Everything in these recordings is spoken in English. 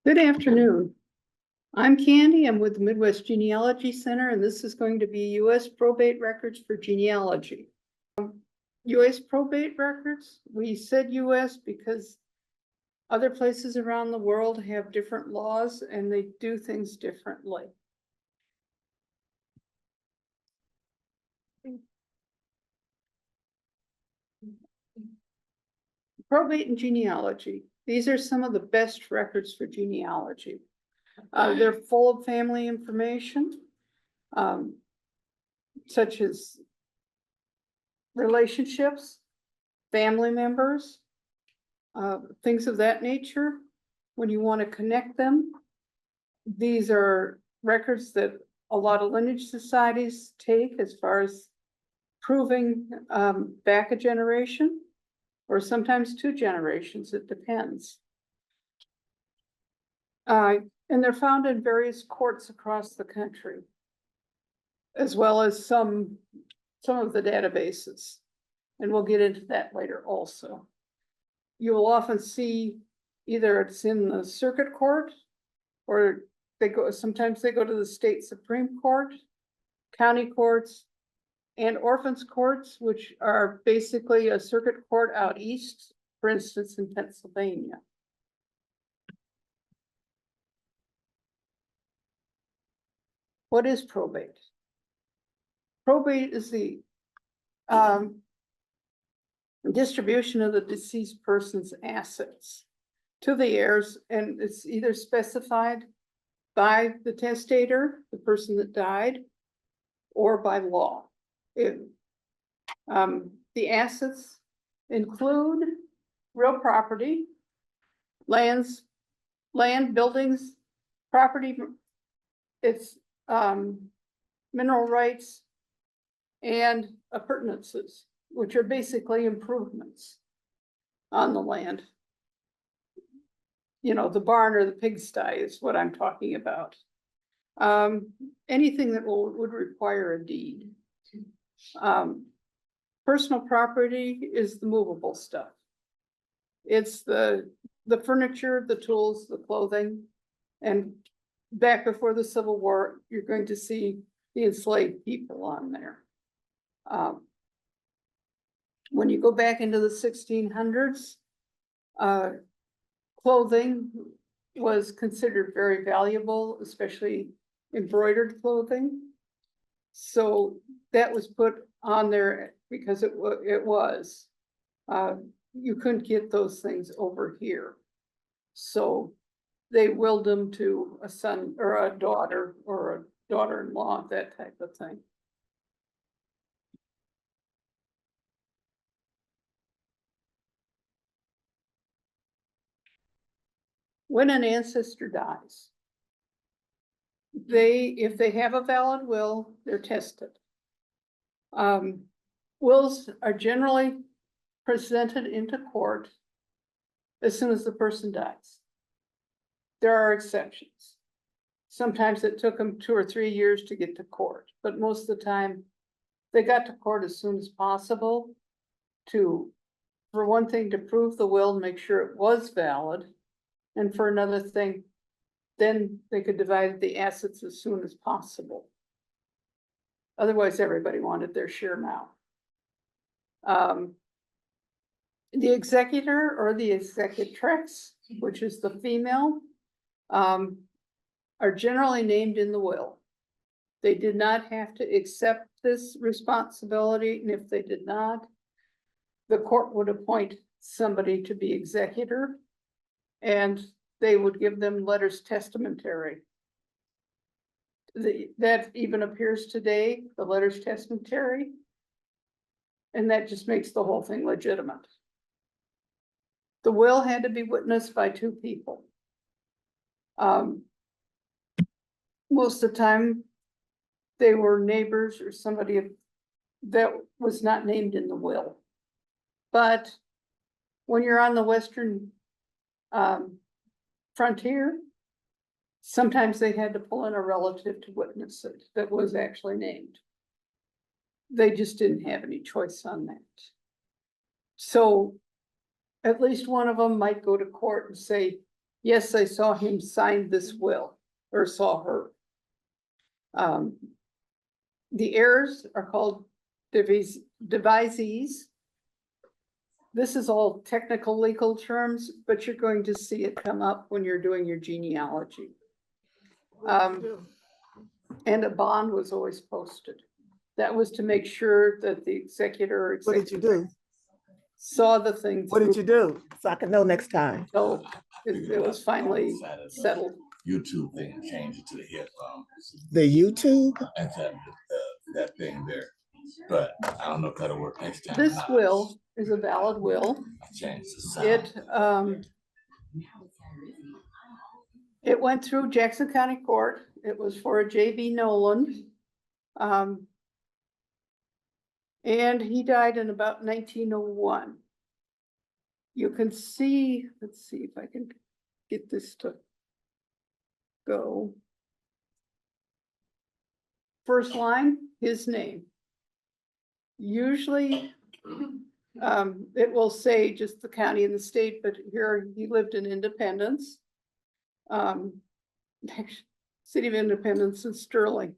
Good afternoon. I'm Candy. I'm with the Midwest Genealogy Center, and this is going to be U.S. probate records for genealogy. U.S. probate records, we said U.S. because other places around the world have different laws and they do things differently. Probate and genealogy. These are some of the best records for genealogy. They're full of family information, such as relationships, family members, things of that nature. When you want to connect them, these are records that a lot of lineage societies take as far as proving back a generation, or sometimes 2 generations, it depends. And they're found in various courts across the country, as well as some of the databases. And we'll get into that later also. You will often see either it's in the circuit court, or sometimes they go to the state Supreme Court, county courts, and orphans courts, which are basically a circuit court out east, for instance, in Pennsylvania. What is probate? Probate is the distribution of the deceased person's assets to the heirs, and it's either specified by the testator, the person that died, or by law. The assets include real property, land, buildings, property, it's mineral rights, and appurtenances, which are basically improvements on the land. You know, the barn or the pigsty is what I'm talking about. Anything that would require a deed. Personal property is the movable stuff. It's the furniture, the tools, the clothing, and back before the Civil War, you're going to see the enslaved people on there. When you go back into the 1600s, clothing was considered very valuable, especially embroidered clothing. So that was put on there because it was. You couldn't get those things over here. So they willed them to a son or a daughter or a daughter-in-law, that type of thing. When an ancestor dies, if they have a valid will, they're tested. Wills are generally presented into court as soon as the person dies. There are exceptions. Sometimes it took them 2 or 3 years to get to court, but most of the time they got to court as soon as possible for one thing, to prove the will and make sure it was valid. And for another thing, then they could divide the assets as soon as possible. Otherwise, everybody wanted their share now. The executor or the executrix, which is the female, are generally named in the will. They did not have to accept this responsibility, and if they did not, the court would appoint somebody to be executor, and they would give them letters testamentary. That even appears today, the letters testamentary, and that just makes the whole thing legitimate. The will had to be witnessed by 2 people. Most of the time, they were neighbors or somebody that was not named in the will. But when you're on the western frontier, sometimes they had to pull in a relative to witness it that was actually named. They just didn't have any choice on that. So at least one of them might go to court and say, Yes, I saw him sign this will, or saw her. The heirs are called devisees. This is all technical legal terms, but you're going to see it come up when you're doing your genealogy. And a bond was always posted. That was to make sure that the executor or What did you do? saw the thing What did through you do? So I can know next time. till it was finally settled. YouTube thing, change it to the headphones. The YouTube? And that thing there. But I don't know if that'll work next time. or This not. will is a valid will. I changed the sound. It went through Jackson County Court. It was for a J.B. Nolan. And he died in about 1901. You can see, let's see if I can get this to go. First line, his name. Usually, it will say just the county and the state, but here he lived in Independence. City of Independence in Sterling.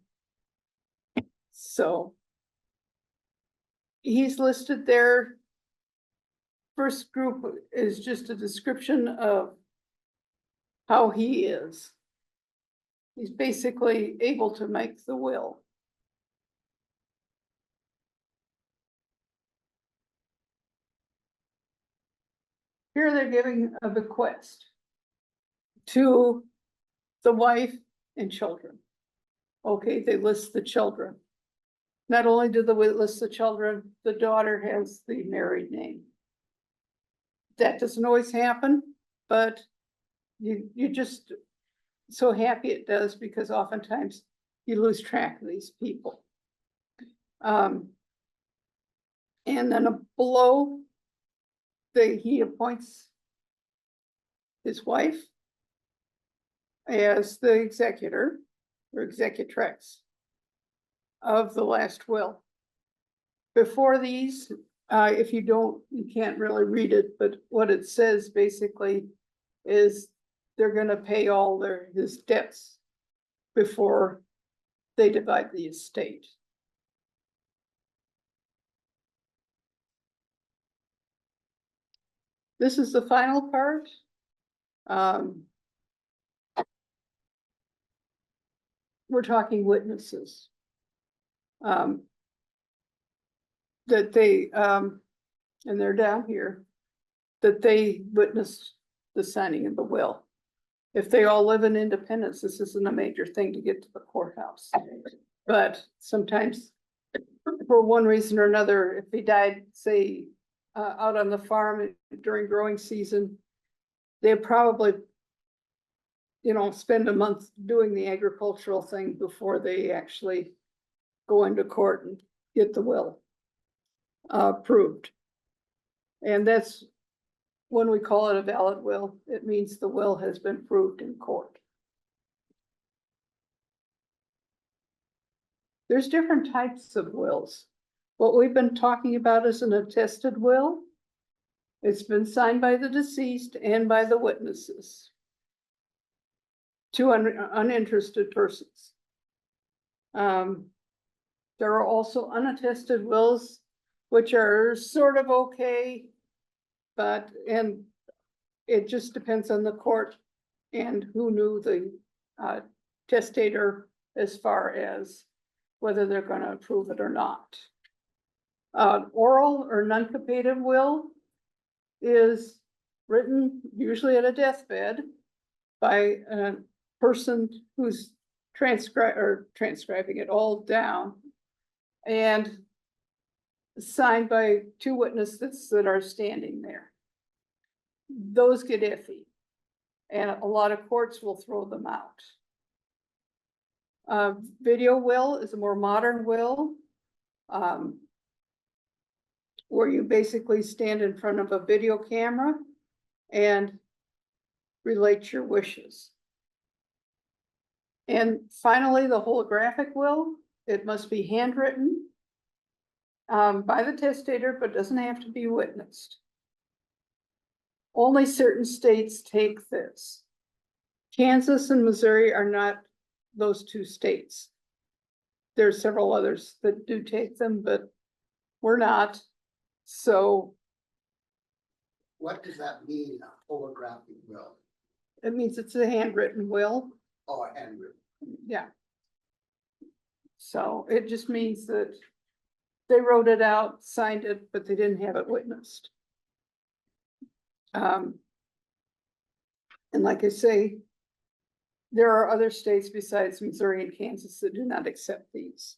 So he's listed there. First group is just a description of how he is. He's basically able to make the will. Here they're giving a bequest to the wife and children. Okay, they list the children. Not only do they list the children, the daughter has the married name. That doesn't always happen, but you just so happy it does, because oftentimes you lose track of these people. And then below, he appoints his wife as the executor or executrix of the last will. Before these, if you can't really read it, but what it says basically is they're gonna pay all his debts before they divide the estate. This is the final part. We're talking witnesses. That they, and they're down here, that they witnessed the signing of the will. If they all live in Independence, this isn't a major thing to get to the courthouse. But sometimes, for one reason or another, if he died, say, out on the farm during growing season, they probably, spend a month doing the agricultural thing before they actually go into court and get the will approved. And that's when we call it a valid will. It means the will has been proved in court. There's different types of wills. What we've been talking about is an attested will. It's been signed by the deceased and by the witnesses. Two uninterested persons. There are also unattested wills, which are sort of okay, and it just depends on the court and who knew the testator as far as whether they're going to approve it or not. Oral or non-competitive will is written usually at a deathbed by a person who's transcribing it all down and signed by two witnesses that are standing there. Those get iffy, and a lot of courts will throw them out. Video will is a more modern will, where you basically stand in front of a video camera and relate your wishes. And finally, the holographic will, it must be handwritten by the testator, but doesn't have to be witnessed. Only certain states take this. Kansas and Missouri are not those two states. There's several others that do take them, but we're not. So What does that mean, a holographic will? it means it's a handwritten will. Or handwritten? Yeah. So it just means that they wrote it out, signed it, but they didn't have it witnessed. And like I say, there are other states besides Missouri and Kansas that do not accept these.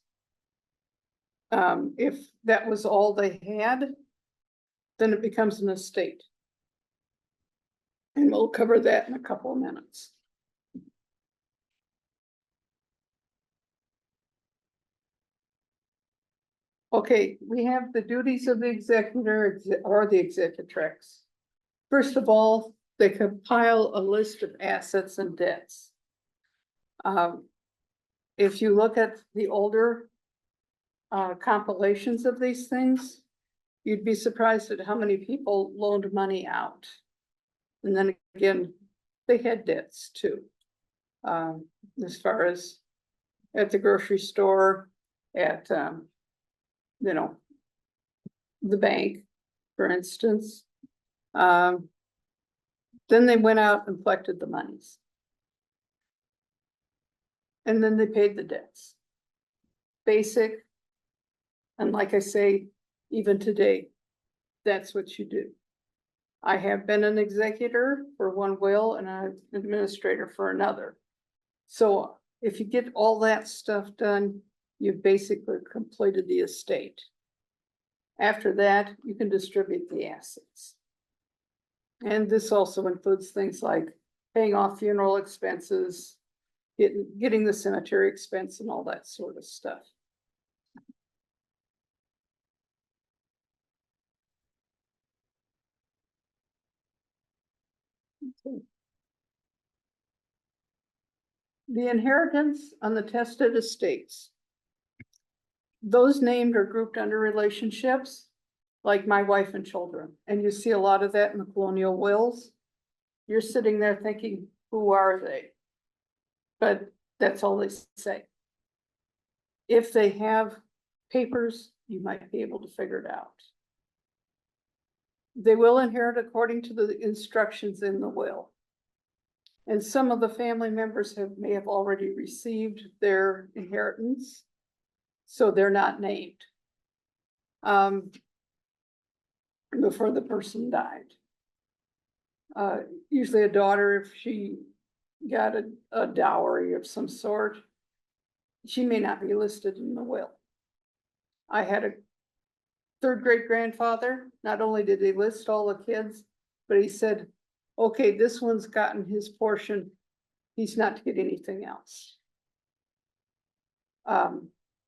If that was all they had, then it becomes an estate. And we'll cover that in a couple of minutes. Okay, we have the duties of the executor or the executrix. First of all, they compile a list of assets and debts. If you look at the older compilations of these things, you'd be surprised at how many people loaned money out. And then again, they had debts too. As far as at the grocery store, at you know, the bank, for instance. Then they went out and collected the monies. And then they paid the debts. Basic. And like I say, even today, that's what you do. I have been an executor for one will and an administrator for another. So if you get all that stuff done, you've basically completed the estate. After that, you can distribute the assets. And this also includes things like paying off funeral expenses, getting the cemetery expense and all that sort of stuff. Okay. The inheritance on the tested estates. Those named are grouped under relationships, like my wife and children. And you see a lot of that in the colonial wills. You're sitting there thinking, who are they? But that's all they say. If they have papers, you might be able to figure it out. They will inherit according to the instructions in the will. And some of the family members may have already received their inheritance, so they're not named before the person died. Usually a daughter, if she got a dowry of some sort, she may not be listed in the will. I had a third great grandfather. Not only did he list all the kids, but he said, okay, this one's gotten his portion. He's not to get anything else.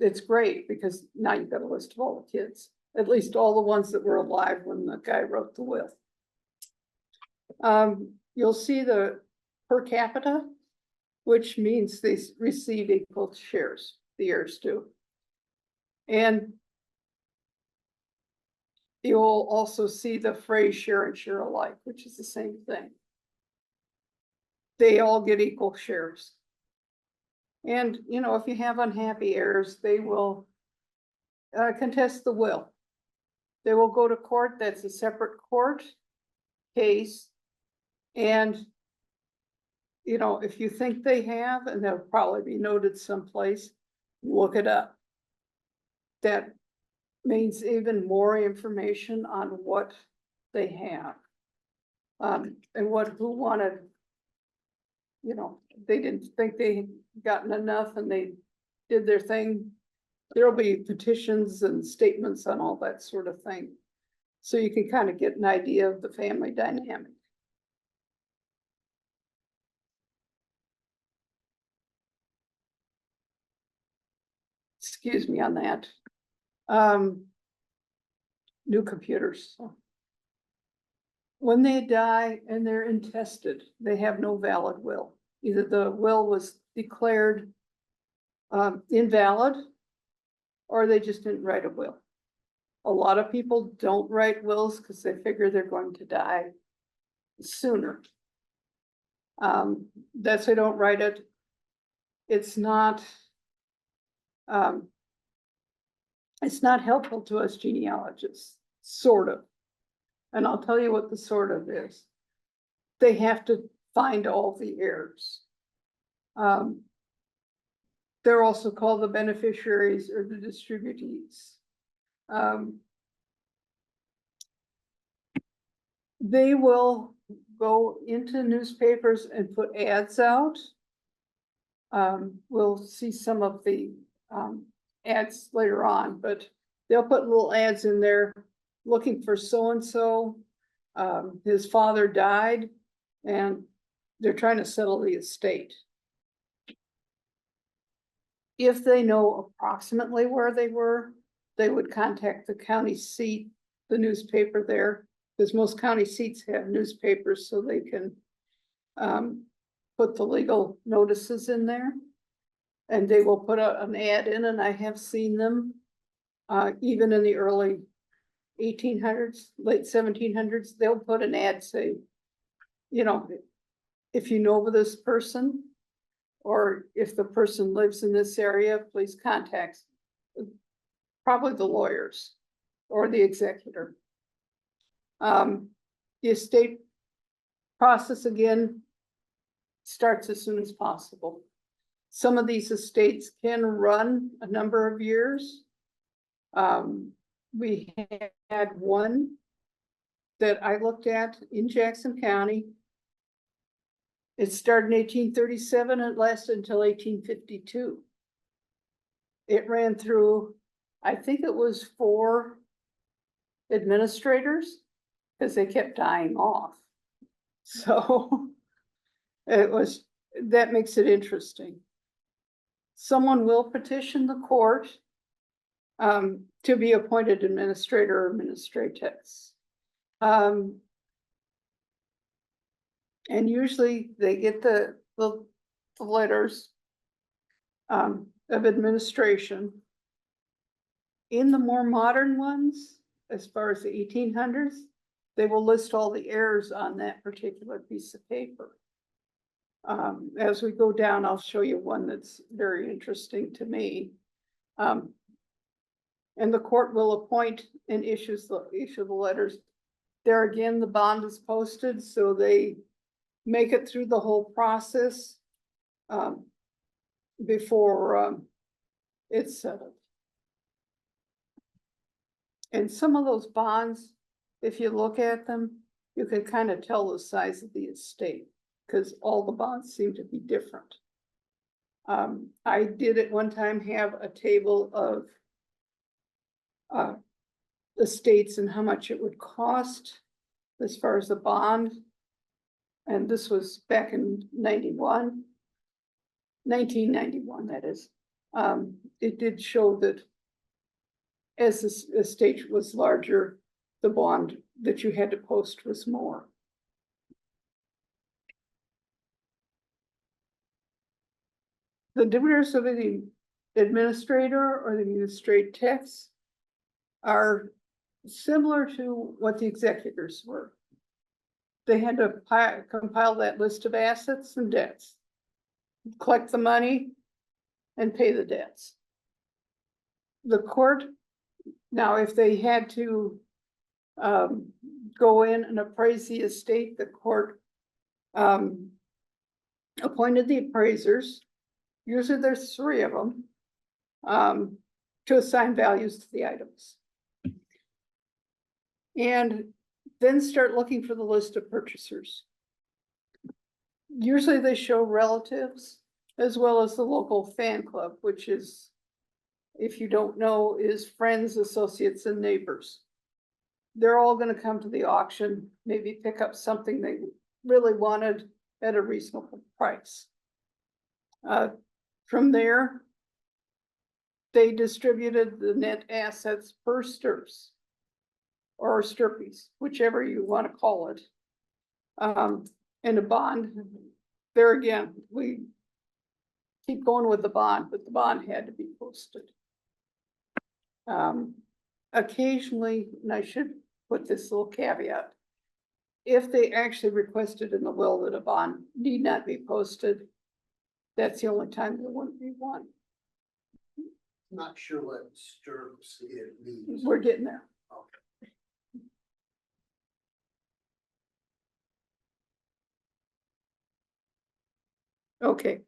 It's great because now you've got a list of all the kids, at least all the ones that were alive when the guy wrote the will. You'll see the per capita, which means they receive equal shares, the heirs do. And you'll also see the phrase share and share alike, which is the same thing. They all get equal shares. And, you know, if you have unhappy heirs, they will contest the will. They will go to court. That's a separate court case. And, you know, if you think they have, and they'll probably be noted someplace, look it up. That means even more information on what they have. And who wanted, you know, they didn't think they had gotten enough and they did their thing. There'll be petitions and statements on all that sort of thing. So you can kind of get an idea of the family dynamic. Excuse me on that. New computers. When they die and they're intested, they have no valid will. Either the will was declared invalid, or they just didn't write a will. A lot of people don't write wills because they figure they're going to die sooner. That's, I don't write it. It's not, it's not helpful to us genealogists, sort of. And I'll tell you what the sort of is. They have to find all the heirs. They're also called the beneficiaries or the distributees. They will go into newspapers and put ads out. We'll see some of the ads later on, but they'll put little ads in there looking for so-and-so. His father died and they're trying to settle the estate. If they know approximately where they were, they would contact the county seat, the newspaper there, because most county seats have newspapers so they can put the legal notices in there. And they will put an ad in, and I have seen them even in the early 1800s, late 1700s, they'll put an ad say, you know, if you know this person, or if the person lives in this area, please contact probably the lawyers or the executor. The estate process again starts as soon as possible. Some of these estates can run a number of years. We had one that I looked at in Jackson County. It started in 1837 and it lasted until 1852. It ran through, I think it was 4 administrators because they kept dying off. So that makes it interesting. Someone will petition the court to be appointed administrator or administratrix. And usually they get the letters of administration. In the more modern ones, as far as the 1800s, they will list all the heirs on that particular piece of paper. As we go down, I'll show you one that's very interesting to me. And the court will appoint and issue the letters. There again, the bond is posted, so they make it through the whole process before it's settled. And some of those bonds, if you look at them, you can kind of tell the size of the estate because all the bonds seem to be different. I did at one time have a table of estates and how much it would cost as far as the bond. And this was back in 1991, that is. It did show that as the estate was larger, the bond that you had to post was more. The duties of the administrator or the administratrix are similar to what the executors were. They had to compile that list of assets and debts, collect the money, and pay the debts. The court, now if they had to go in and appraise the estate, the court appointed the appraisers. Usually there's 3 of them to assign values to the items. And then start looking for the list of purchasers. Usually they show relatives as well as the local fan club, which is, if you don't know, is friends, associates, and neighbors. They're all going to come to the auction, maybe pick up something they really wanted at a reasonable price. From there, they distributed the net assets per stirps or stirpies, whichever you want to call it. And a bond, there again, we keep going with the bond, but the bond had to be posted. Occasionally, and I should put this little caveat, if they actually requested in the will that a bond need not be posted, that's the only time there wouldn't be one. Not sure what STRS it means. We're getting there. Okay. Okay.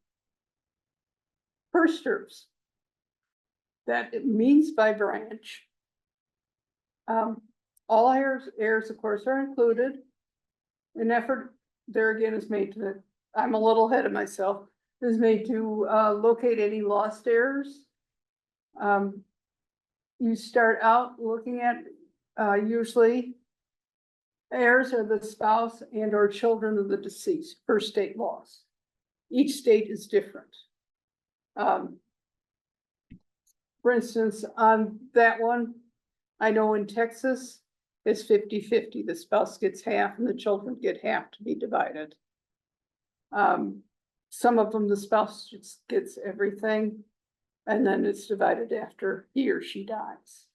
Per STRS. That it means by branch. All heirs, of course, are included. An effort there again is made to, I'm a little ahead of myself, is made to locate any lost heirs. You start out looking at usually heirs are the spouse and or children of the deceased per state laws. Each state is different. For instance, on that one, I know in Texas, it's 50-50. The spouse gets half and the children get half to be divided. Some of them, the spouse just gets everything, and then it's divided after he or she dies.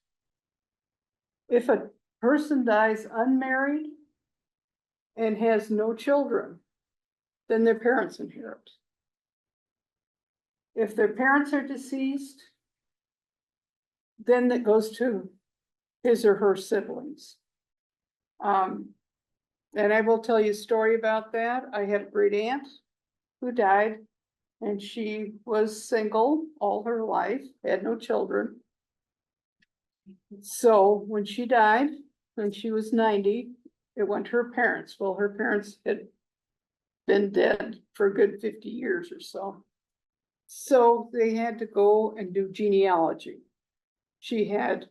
If a person dies unmarried and has no children, then their parents inherit. If their parents are deceased, then that goes to his or her siblings. And I will tell you a story about that. I had a great aunt who died, and she was single all her life, had no children. So when she died, when she was 90, it went to her parents. Well, her parents had been dead for a good 50 years or so. So they had to go and do genealogy. She had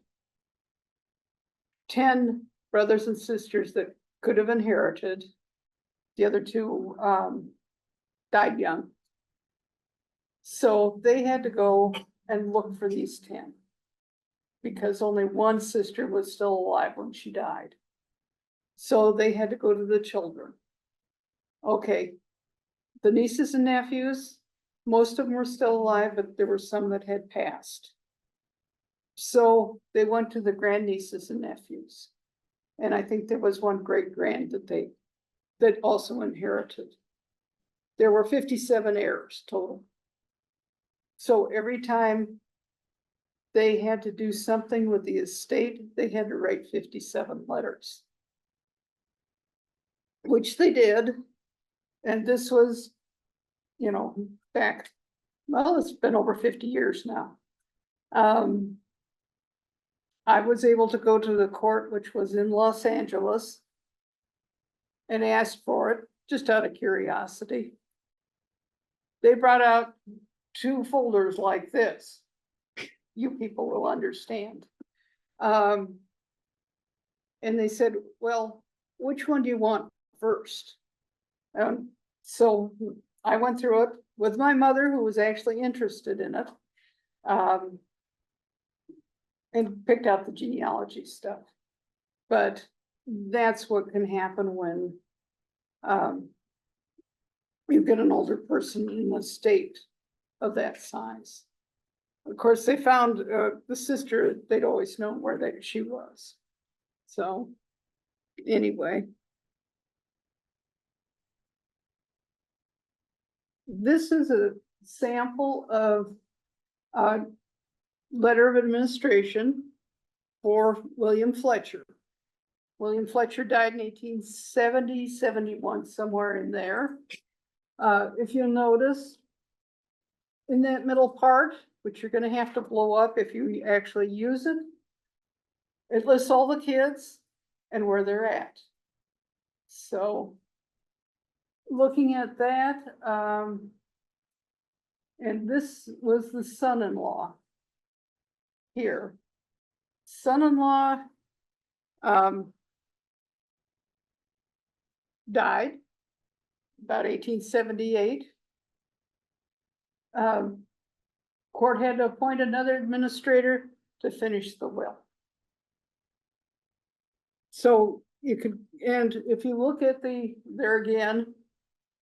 10 brothers and sisters that could have inherited. The other two died young. So they had to go and look for these 10 because only one sister was still alive when she died. So they had to go to the children. Okay, the nieces and nephews, most of them were still alive, but there were some that had passed. So they went to the grandnieces and nephews. And I think there was one great grand that also inherited. There were 57 heirs total. So every time they had to do something with the estate, they had to write 57 letters. Which they did. And this was, back, well, it's been over 50 years now. I was able to go to the court, which was in Los Angeles, and asked for it, just out of curiosity. They brought out 2 folders like this. You people will understand. And they said, well, which one do you want first? So I went through it with my mother, who was actually interested in it. And picked out the genealogy stuff. But that's what can happen when you get an older person in a state of that size. Of course, they found the sister, they'd always known where she was. So anyway. This is a sample of letter of administration for William Fletcher. William Fletcher died in 1870, 71, somewhere in there. If you'll notice, in that middle part, which you're gonna have to blow up if you actually use it, it lists all the kids and where they're at. So, looking at that, and this was the son-in-law. Here, son-in-law died about 1878. Court had to appoint another administrator to finish the will. So you could, and if you look at there again,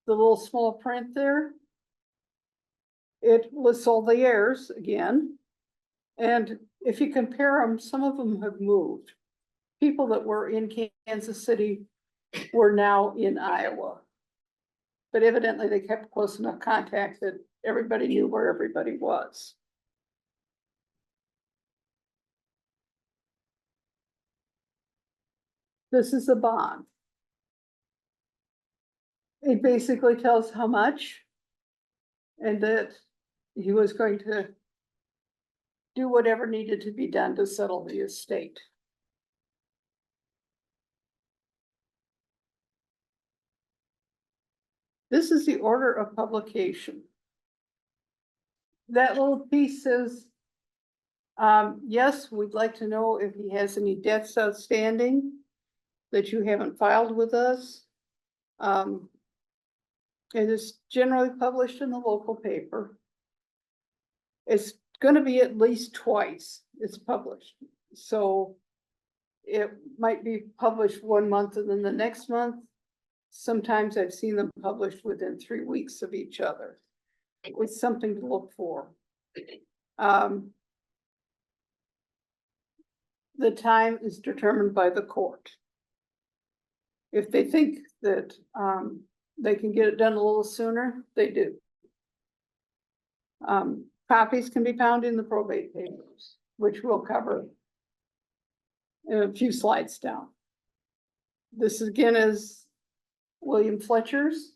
the little small print there, it lists all the heirs again. And if you compare them, some of them have moved. People that were in Kansas City were now in Iowa. But evidently they kept close enough contact that everybody knew where everybody was. This is a bond. It basically tells how much and that he was going to do whatever needed to be done to settle the estate. This is the order of publication. That little piece says, yes, we'd like to know if he has any debts outstanding that you haven't filed with us. It is generally published in the local paper. It's gonna be at least twice it's published. So it might be published 1 month and then the next month. Sometimes I've seen them published within 3 weeks of each other. It's something to look for. The time is determined by the court. If they think that they can get it done a little sooner, they do. Copies can be found in the probate papers, which we'll cover in a few slides down. This again is William Fletcher's.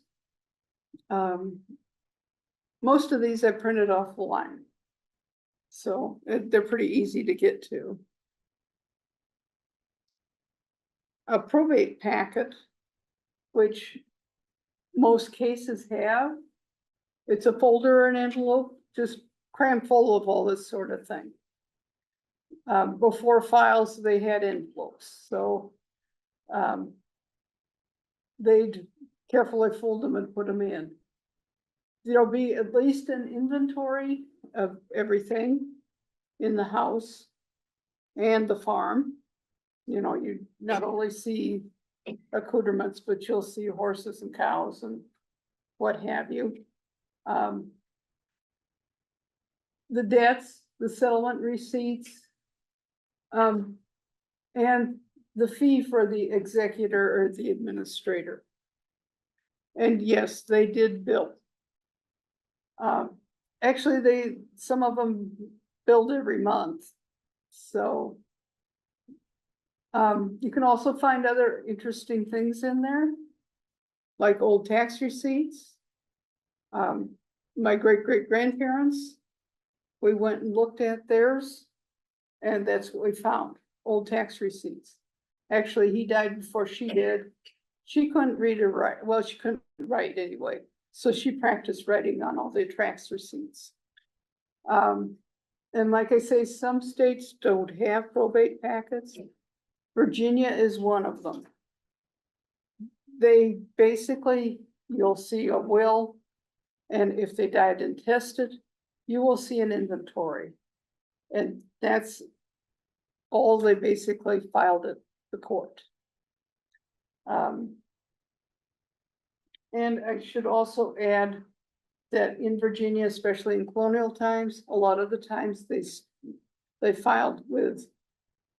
Most of these I printed off the line. So they're pretty easy to get to. A probate packet, which most cases have. It's a folder or an envelope, just crammed full of all this sort of thing. Before files, they had envelopes, so they'd carefully fold them and put them in. There'll be at least an inventory of everything in the house and the farm. You know, you not only see accoutrements, but you'll see horses and cows and what have you. The debts, the settlement receipts, and the fee for the executor or the administrator. And yes, they did bill. Actually, some of them billed every month. So you can also find other interesting things in there, like old tax receipts. My great-great-grandparents, we went and looked at theirs, and that's what we found, old tax receipts. Actually, he died before she did. She couldn't read or write. Well, she couldn't write anyway. So she practiced writing on all the tax receipts. And like I say, some states don't have probate packets. Virginia is one of them. They basically, you'll see a will, and if they died intestate, you will see an inventory. And that's all they basically filed at the court. And I should also add that in Virginia, especially in colonial times, a lot of the times they filed with,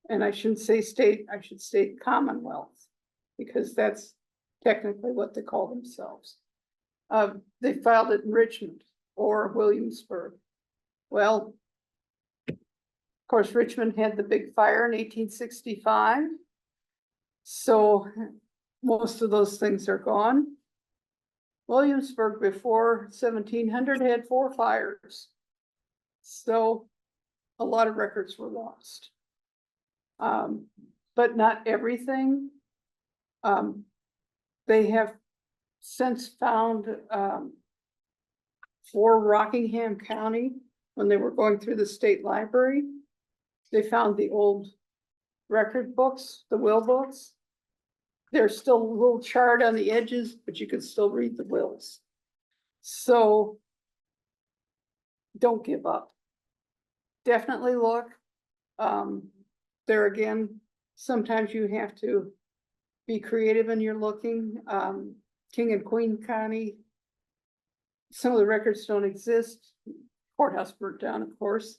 and I shouldn't say state, I should state Commonwealth, because that's technically what they call themselves. They filed it in Richmond or Williamsburg. Well, of course, Richmond had the big fire in 1865. So most of those things are gone. Williamsburg before 1700 had 4 fires. So a lot of records were lost. But not everything. They have since found for Rockingham County, when they were going through the state library, they found the old record books, the will books. There's still a little charred on the edges, but you can still read the wills. So don't give up. Definitely look. There again, sometimes you have to be creative in your looking. King and Queen County, some of the records don't exist. Courthouse burnt down, of course,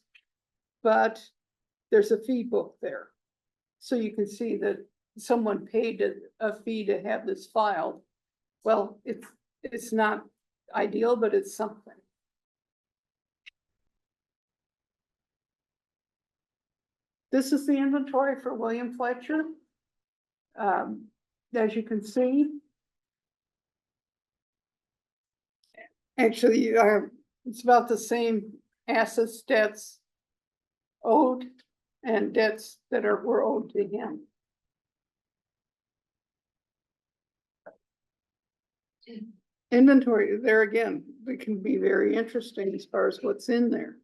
but there's a fee book there. So you can see that someone paid a fee to have this filed. Well, it's not ideal, but it's something. This is the inventory for William Fletcher. As you can see. Actually, it's about the same assets, debts owed and debts that were owed to him. Inventory, there again, it can be very interesting as far as what's in there.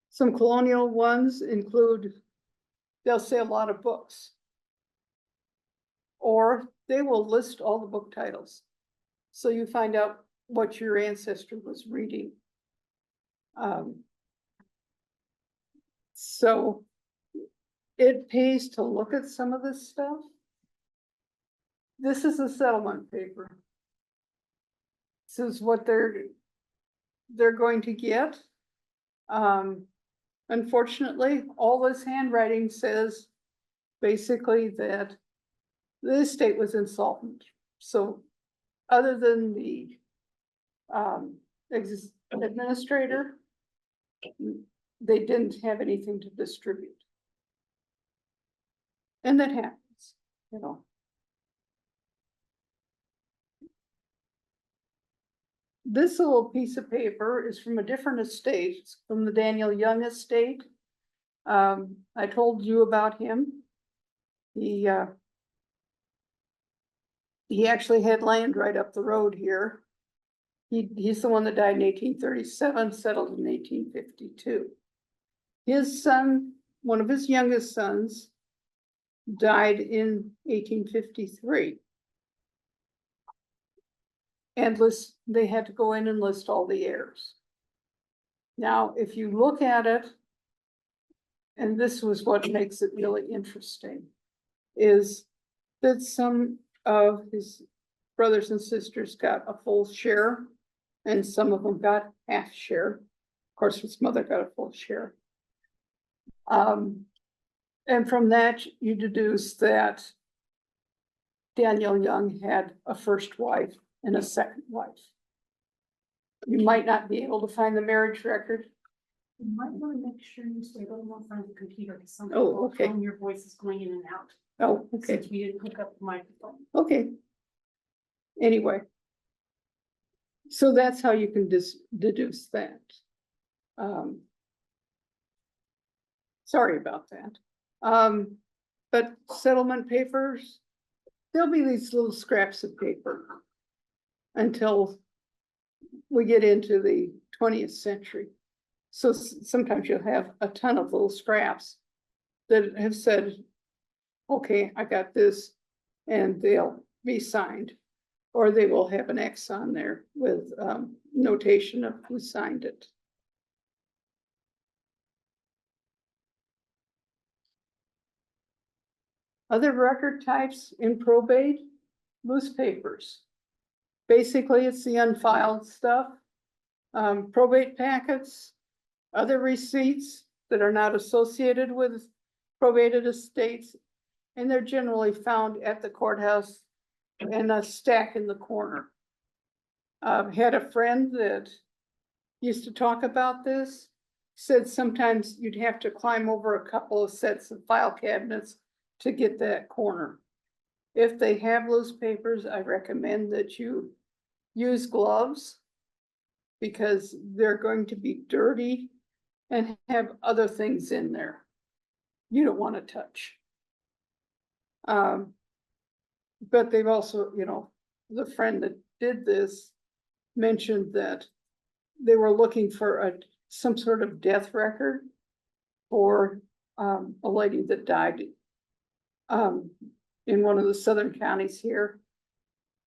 Some colonial ones include, they'll say a lot of books. Or they will list all the book titles. So you find out what your ancestor was reading. So it pays to look at some of this stuff. This is a settlement paper. This is what they're going to get. Unfortunately, all this handwriting says basically that the estate was insolvent. So other than the administrator, they didn't have anything to distribute. And that happens, you know. This little piece of paper is from a different estate, it's from the Daniel Young estate. I told you about him. He actually had land right up the road here. He's the one that died in 1837, settled in 1852. His son, one of his youngest sons, died in 1853. And they had to go in and list all the heirs. Now, if you look at it, and this was what makes it really interesting, is that some of his brothers and sisters got a full share, and some of them got half share. Of course, his mother got a full share. And from that, you deduce that Daniel Young had a first wife and a second wife. You might not be able to find the marriage record. You might want to make sure you stay a little more in front of the computer, because some Oh, people okay. phone, your voice is going in and out. Oh, okay, Since we didn't hook up the microphone. okay. Anyway. So that's how you can deduce that. Sorry about that. But settlement papers, there'll be these little scraps of paper until we get into the 20th century. So sometimes you'll have a ton of little scraps that have said, okay, I got this, and they'll be signed. Or they will have an X on there with notation of who signed it. Other record types in probate, loose papers. Basically, it's the unfiled stuff. Probate packets, other receipts that are not associated with probated estates, and they're generally found at the courthouse in a stack in the corner. Had a friend that used to talk about this, said sometimes you'd have to climb over a couple of sets of file cabinets to get that corner. If they have loose papers, I recommend that you use gloves, because they're going to be dirty and have other things in there you don't want to touch. But they've also, you know, the friend that did this mentioned that they were looking for some sort of death record for a lady that died in one of the southern counties here.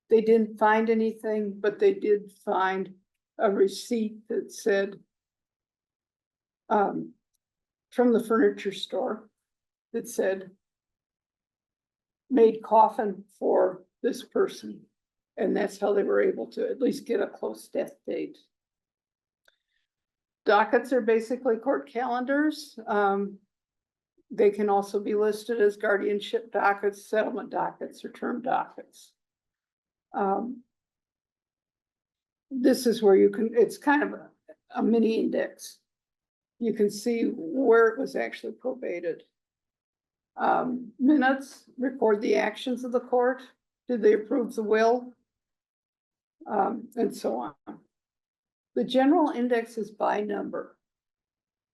They didn't find anything, but they did find a receipt that said from the furniture store that said made coffin for this person. And that's how they were able to at least get a close death date. Dockets are basically court calendars. They can also be listed as guardianship dockets, settlement dockets, or term dockets. This is where you can, it's kind of a mini index. You can see where it was actually probated. Minutes record the actions of the court. Did they approve the will? And so on. The general index is by number.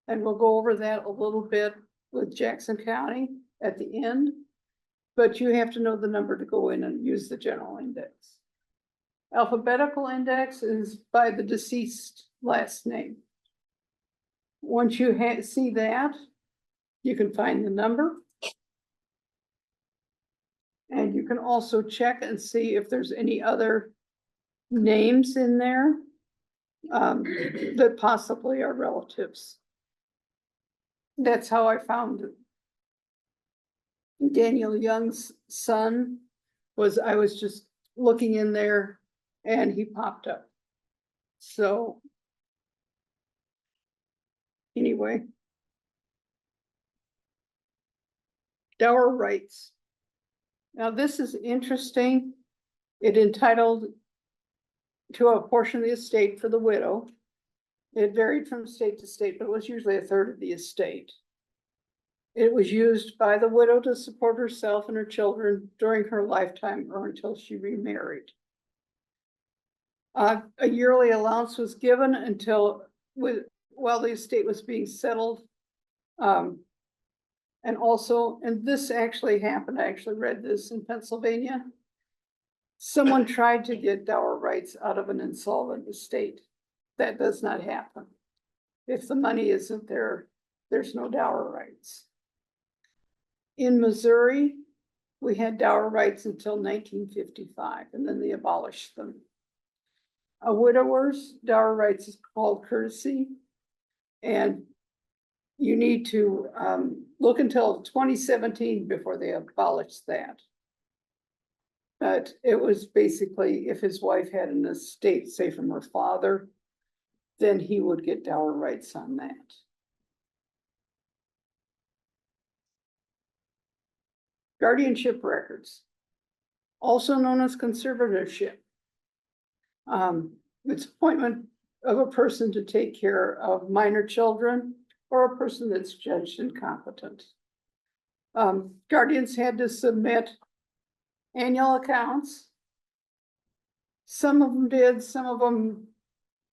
And we'll go over that a little bit with Jackson County at the end. But you have to know the number to go in and use the general index. Alphabetical index is by the deceased last name. Once you see that, you can find the number. And you can also check and see if there's any other names in there that possibly are relatives. That's how I found Daniel Young's son. I was just looking in there and he popped up. So anyway, dower rights. Now this is interesting. It entitled to a portion of the estate for the widow. It varied from state to state, but it was usually a third of the estate. It was used by the widow to support herself and her children during her lifetime or until she remarried. A yearly allowance was given until while the estate was being settled. And also, and this actually happened, I actually read this in Pennsylvania. Someone tried to get dower rights out of an insolvent estate. That does not happen. If the money isn't there, there's no dower rights. In Missouri, we had dower rights until 1955, and then they abolished them. A widower's dower rights is called courtesy, and you need to look until 2017 before they abolished that. But it was basically if his wife had an estate, say from her father, then he would get dower rights on that. Guardianship records, also known as conservatorship. It's appointment of a person to take care of minor children or a person that's judged incompetent. Guardians had to submit annual accounts. Some of them did, some of them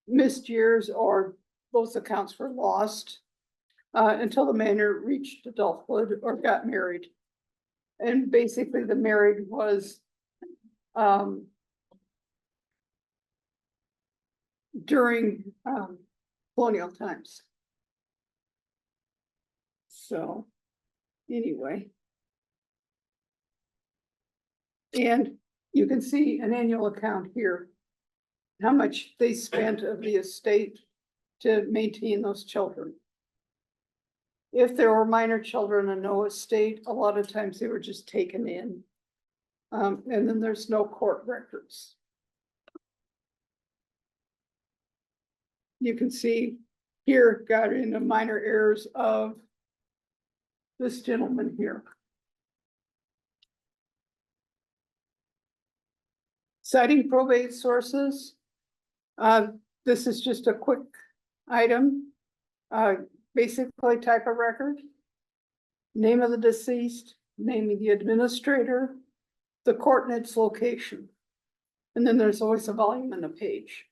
missed years, or those accounts were lost until the minor reached adulthood or got married. And basically the married was during colonial times. So anyway. And you can see an annual account here, how much they spent of the estate to maintain those children. If there were minor children and no estate, a lot of times they were just taken in. And then there's no court records. You can see here, got into minor errors of this gentleman here. Citing probate sources. This is just a quick item. Basically type of record, name of the deceased, name of the administrator, the court and its location. And then there's always a volume and a page.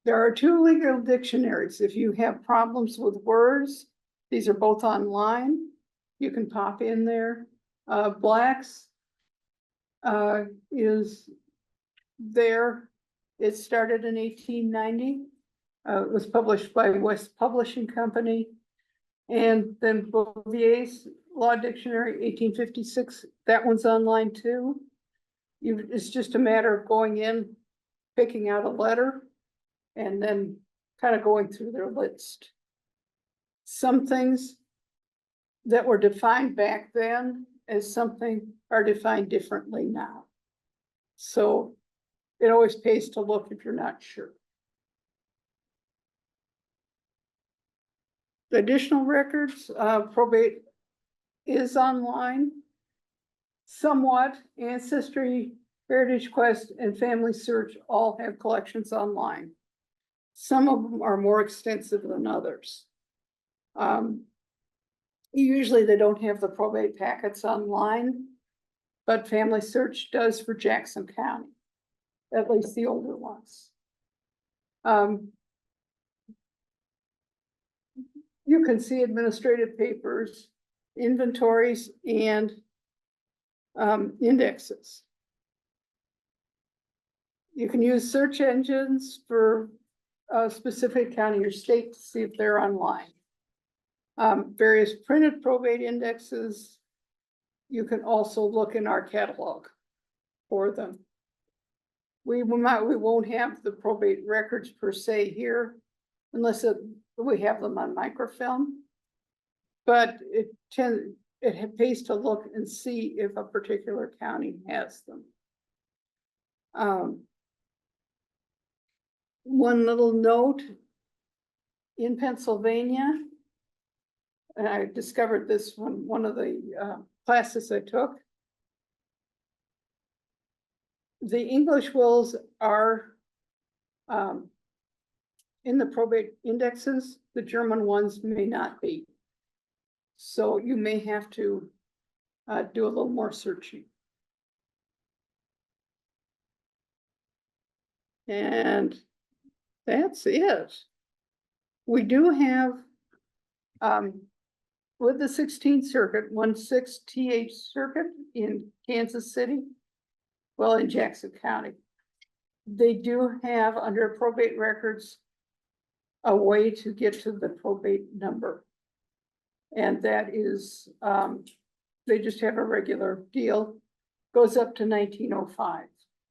There are 2 legal dictionaries. If you have problems with words, these are both online. You can pop in there. Black's is there. It started in 1890. It was published by West Publishing Company. And then Bouvier's Law Dictionary, 1856. That one's online too. It's just a matter of going in, picking out a letter, and then kind of going through their list. Some things that were defined back then as something are defined differently now. So it always pays to look if you're not sure. The additional records, probate is online. Somewhat, Ancestry, Heritage Quest, and Family Search all have collections online. Some of them are more extensive than others. Usually they don't have the probate packets online, but Family Search does for Jackson County, at least the older ones. You can see administrative papers, inventories, and indexes. You can use search engines for a specific county or state to see if they're online. Various printed probate indexes. You can also look in our catalog for them. We won't have the probate records per se here unless we have them on microfilm. But it pays to look and see if a particular county has them. One little note, in Pennsylvania, and I discovered this one of the classes I took. The English wills are in the probate indexes, the German ones may not be. So you may have to do a little more searching. And that's it. We do have, with the 16th Circuit, 1/6 TH Circuit in Kansas City, well, in Jackson County. They do have under probate records a way to get to the probate number. And that is, they just have a regular deal, goes up to 1905,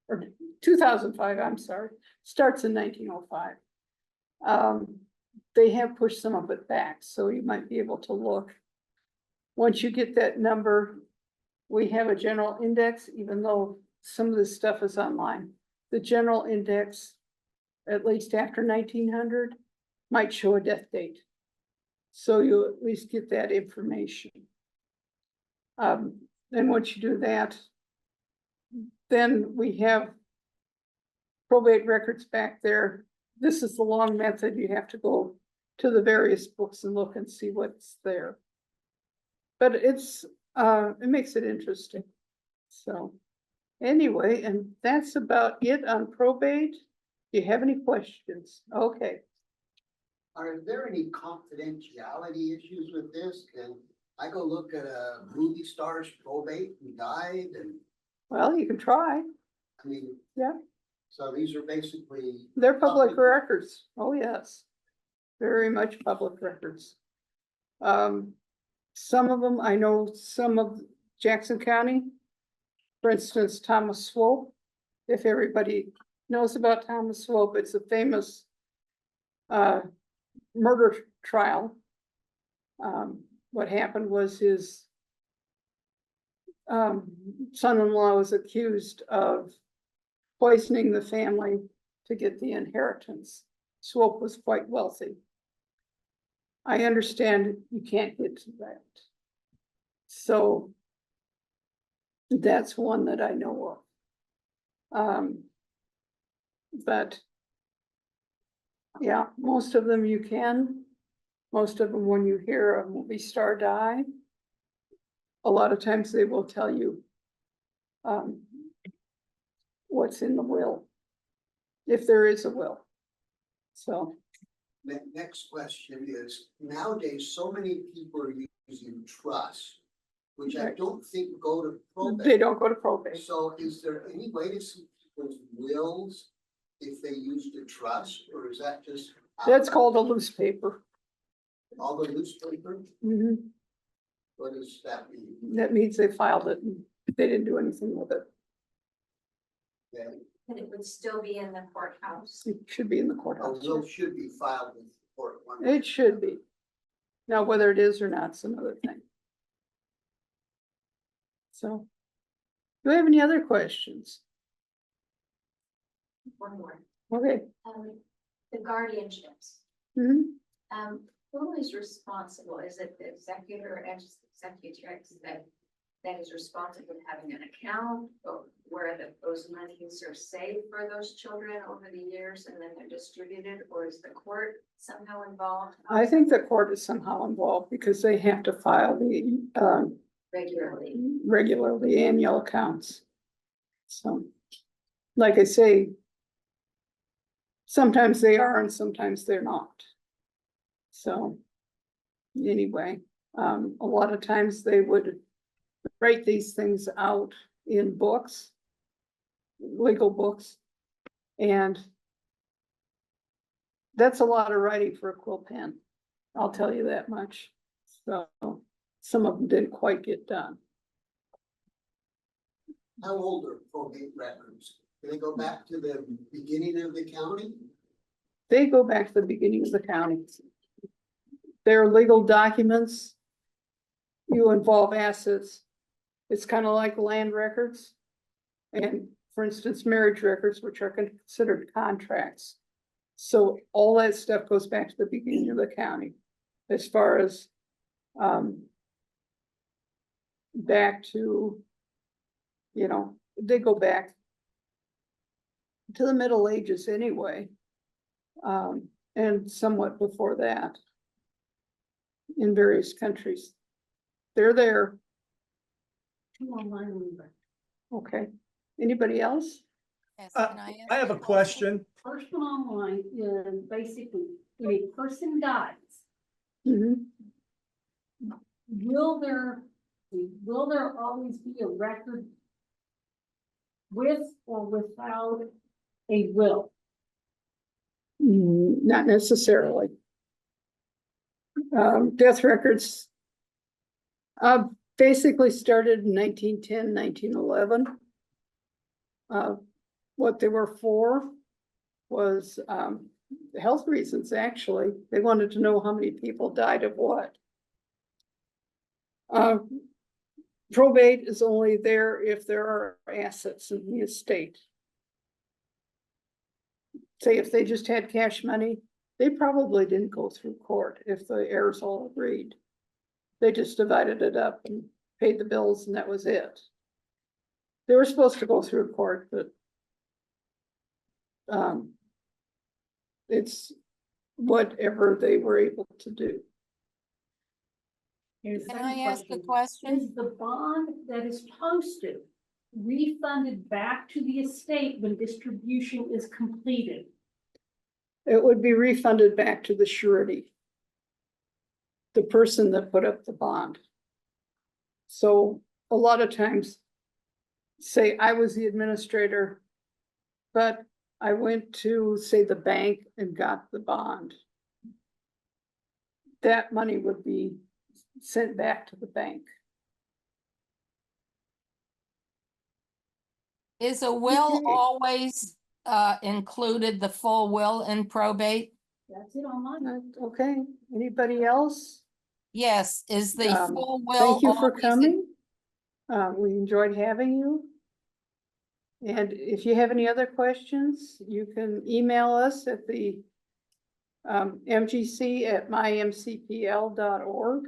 or 2005, I'm sorry, starts in 1905. They have pushed some of it back, so you might be able to look. Once you get that number, we have a general index, even though some of this stuff is online. The general index, at least after 1900, might show a death date. So you at least get that information. Then once you do that, then we have probate records back there. This is the long method. You have to go to the various books and look and see what's there. But it's, it makes it interesting. So anyway, and that's about it on probate. Do you have any questions? Okay. Are there any confidentiality issues with this? Can I go look at a movie star's probate who died and, Well, you can try. I mean. Yeah. So these are basically. They're public records. Oh, yes. Very much public records. Some of them, I know some of Jackson County, for instance, Thomas Swope. If everybody knows about Thomas Swope, it's a famous murder trial. What happened was his son-in-law was accused of poisoning the family to get the inheritance. Swope was quite wealthy. I understand you can't get to that. So that's one that I know of. But yeah, most of them you can. Most of them, when you hear a movie star die, a lot of times they will tell you what's in the will, if there is a will. So. Next question is, nowadays, so many people are using trust, which I Right. don't think go to probate. They don't go to probate. So is there any way to see people's wills if they used a trust, or is that just? That's called a loose paper. All the newspaper? Mhm. What does that mean? That means they filed it and they didn't do anything with it. Okay, And it would still be in the courthouse. It should be in the a courthouse. will should be filed with the court. one way. It should be. Now, whether it is or not, is another thing. So, do we have any other questions? One more. Okay. The guardianships. Mhm. Who is responsible? Is it the executor or executrix that is responsible for having an account where those monies are saved for those children over the years and then they're distributed, or is the court somehow involved? I think the court is somehow involved because they have to file the, Regularly. regularly annual accounts. So, like I say, sometimes they are and sometimes they're not. So, anyway, a lot of times they would write these things out in books, legal books, and that's a lot of writing for a quill pen. I'll tell you that much. So, some of them didn't quite get done. How old are probate records? Do they go back to the beginning of the county? They go back to the beginning of the county. They're legal documents. You involve assets. It's kind of like land records. And for instance, marriage records, which are considered contracts. So all that stuff goes back to the beginning of the county. As far as back to, you know, they go back to the Middle Ages anyway. And somewhat before that in various countries. They're there. Two online records. Okay. Anybody else? Yes, Uh, can ask I have a question. First one online is basically, when a person dies, Mhm. will there always be a record with or without a will? Not necessarily. Death records basically started in 1910, 1911. What they were for was health reasons, actually. They wanted to know how many people died of what. Probate is only there if there are assets in the estate. Say if they just had cash money, they probably didn't go through court if the heirs all agreed. They just divided it up and paid the bills and that was it. They were supposed to go through court, but it's whatever they were able to do. Here's Can the I ask a second question? Is the bond that is posted refunded back to the estate when distribution is completed? It would be refunded back to the surety. The person that put up the bond. So a lot of times, say I was the administrator, but I went to, say, the bank and got the bond. That money would be sent back to the bank. Is a will Okay. always included the full will in probate? That's it online. Okay, anybody else? Yes, is the full will. Thank you for always coming. We enjoyed having you. And if you have any other questions, you can email us at the MGC@mymcpl.org.